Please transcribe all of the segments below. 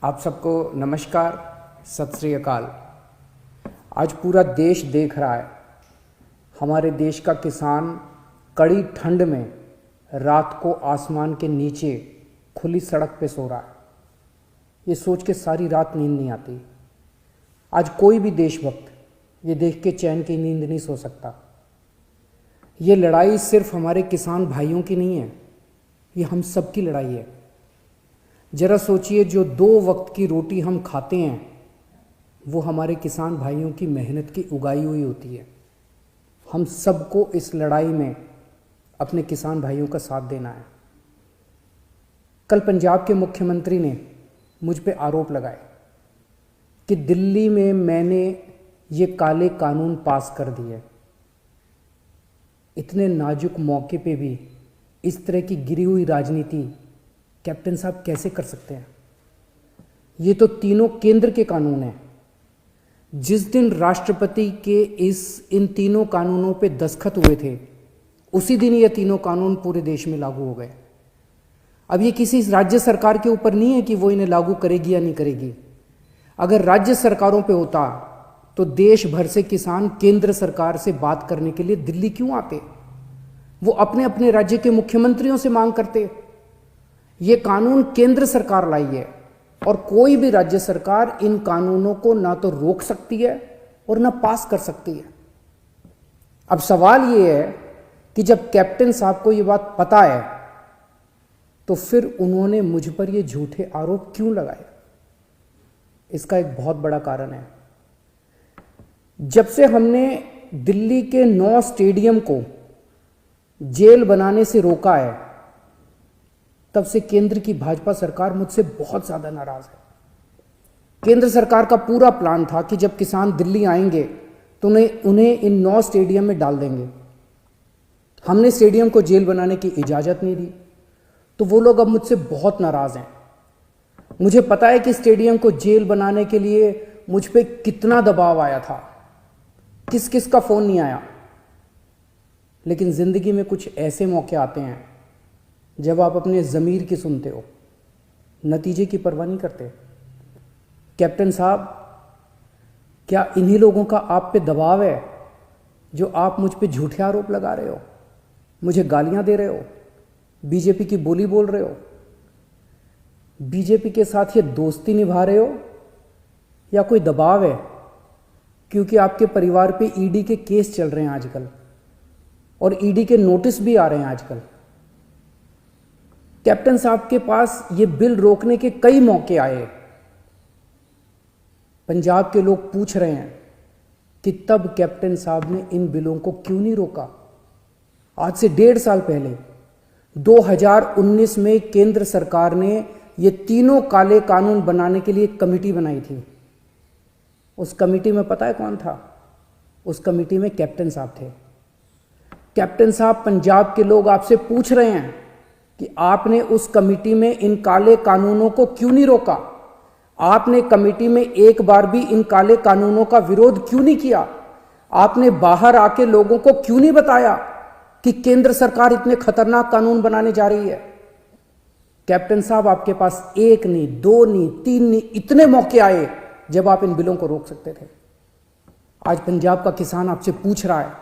आप सबको नमस्कार, सत श्री अकाल। आज पूरा देश देख रहा है, हमारे देश का किसान कड़ी ठंड में रात को आसमान के नीचे खुली सड़क पे सो रहा है। ये सोच के सारी रात नींद नहीं आती। आज कोई भी देशभक्त ये देख के चैन की नींद नहीं सो सकता। ये लड़ाई सिर्फ हमारे किसान भाइयों की नहीं है, ये हम सब की लड़ाई है। जरा सोचिए, जो 2 वक्त की रोटी हम खाते हैं वो हमारे किसान भाइयों की मेहनत की उगाई हुई होती है। हम सबको इस लड़ाई में अपने किसान भाइयों का साथ देना है। कल पंजाब के मुख्यमंत्री ने मुझ पे आरोप लगाए कि दिल्ली में मैंने ये काले कानून पास कर दिए। इतने नाजुक मौके पे भी इस तरह की गिरी हुई राजनीति कैप्टन साहब कैसे कर सकते हैं? ये तो तीनों केंद्र के कानून हैं। जिस दिन राष्ट्रपति के इन तीनों कानूनों पे दस्तखत हुए थे, उसी दिन ये तीनों कानून पूरे देश में लागू हो गए। अब ये किसी राज्य सरकार के ऊपर नहीं है कि वो इन्हें लागू करेगी या नहीं करेगी। अगर राज्य सरकारों पे होता तो देश भर से किसान केंद्र सरकार से बात करने के लिए दिल्ली क्यों आते? वो अपने अपने राज्य के मुख्यमंत्रियों से मांग करते। ये कानून केंद्र सरकार लाई है और कोई भी राज्य सरकार इन कानूनों को ना तो रोक सकती है और ना पास कर सकती है। अब सवाल ये है कि जब कैप्टन साहब को ये बात पता है तो फिर उन्होंने मुझ पर ये झूठे आरोप क्यों लगाए? इसका एक बहुत बड़ा कारण है। जब से हमने दिल्ली के 9 स्टेडियम को जेल बनाने से रोका है, तब से केंद्र की भाजपा सरकार मुझसे बहुत ज्यादा नाराज है। केंद्र सरकार का पूरा प्लान था कि जब किसान दिल्ली आएंगे तो उन्हें इन 9 स्टेडियम में डाल देंगे। हमने स्टेडियम को जेल बनाने की इजाजत नहीं दी, तो वो लोग अब मुझसे बहुत नाराज हैं। मुझे पता है कि स्टेडियम को जेल बनाने के लिए मुझ पे कितना दबाव आया था, किस किस का फोन नहीं आया। लेकिन जिंदगी में कुछ ऐसे मौके आते हैं जब आप अपने ज़मीर की सुनते हो, नतीजे की परवाह नहीं करते। कैप्टन साहब, क्या इन्हीं लोगों का आप पे दबाव है जो आप मुझ पे झूठे आरोप लगा रहे हो, मुझे गालियां दे रहे हो, बीजेपी की बोली बोल रहे हो, बीजेपी के साथ ये दोस्ती निभा रहे हो, या कोई दबाव है क्योंकि आपके परिवार पे ईडी के केस चल रहे हैं आजकल और ईडी के नोटिस भी आ रहे हैं आजकल? कैप्टन साहब के पास ये बिल रोकने के कई मौके आए। पंजाब के लोग पूछ रहे हैं कि तब कैप्टन साहब ने इन बिलों को क्यों नहीं रोका? आज से 1.5 साल पहले 2019 में केंद्र सरकार ने ये तीनों काले कानून बनाने के लिए एक कमेटी बनाई थी। उस कमेटी में पता है कौन था? उस कमेटी में कैप्टन साहब थे। कैप्टन साहब, पंजाब के लोग आपसे पूछ रहे हैं कि आपने उस कमेटी में इन काले कानूनों को क्यों नहीं रोका? आपने कमेटी में एक बार भी इन काले कानूनों का विरोध क्यों नहीं किया? आपने बाहर आके लोगों को क्यों नहीं बताया कि केंद्र सरकार इतने खतरनाक कानून बनाने जा रही है? कैप्टन साहब, आपके पास 1 नहीं, 2 नहीं, 3 नहीं, इतने मौके आए जब आप इन बिलों को रोक सकते थे। आज पंजाब का किसान आपसे पूछ रहा है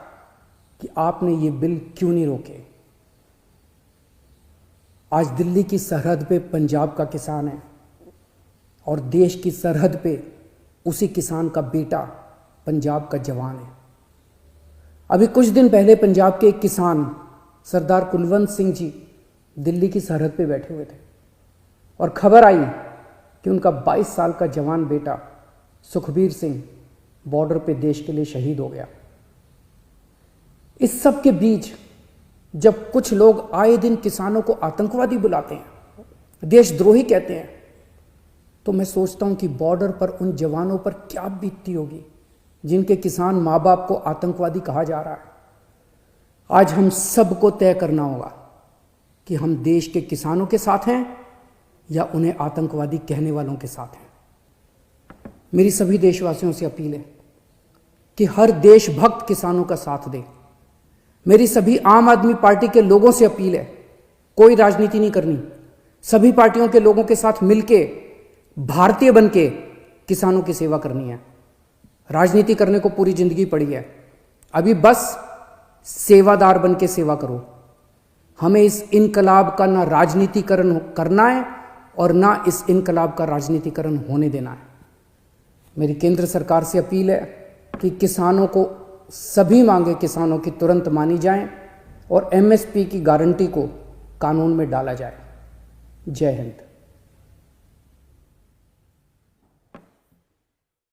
कि आपने ये बिल क्यों नहीं रोके। आज दिल्ली की सरहद पे पंजाब का किसान है और देश की सरहद पे उसी किसान का बेटा पंजाब का जवान है। अभी कुछ दिन पहले पंजाब के एक किसान सरदार कुलवंत सिंह जी दिल्ली की सरहद पे बैठे हुए थे और खबर आई कि उनका 22 साल का जवान बेटा सुखबीर सिंह बॉर्डर पे देश के लिए शहीद हो गया। इस सब के बीच जब कुछ लोग आए दिन किसानों को आतंकवादी बुलाते हैं, देशद्रोही कहते हैं, तो मैं सोचता हूं कि बॉर्डर पर उन जवानों पर क्या बीतती होगी जिनके किसान माँ बाप को आतंकवादी कहा जा रहा है। आज हम सबको तय करना होगा कि हम देश के किसानों के साथ हैं या उन्हें आतंकवादी कहने वालों के साथ हैं। मेरी सभी देशवासियों से अपील है कि हर देशभक्त किसानों का साथ दे। मेरी सभी आम आदमी पार्टी के लोगों से अपील है, कोई राजनीति नहीं करनी, सभी पार्टियों के लोगों के साथ मिलके भारतीय बन के किसानों की सेवा करनी है। राजनीति करने को पूरी जिंदगी पड़ी है, अभी बस सेवादार बन के सेवा करो। हमें इस इनकलाब का ना राजनीतिकरण करना है और ना इस इनकलाब का राजनीतिकरण होने देना है। मेरी केंद्र सरकार से अपील है कि किसानों को सभी मांगे किसानों की तुरंत मानी जाएं और एमएसपी की गारंटी को कानून में डाला जाए। जय हिंद।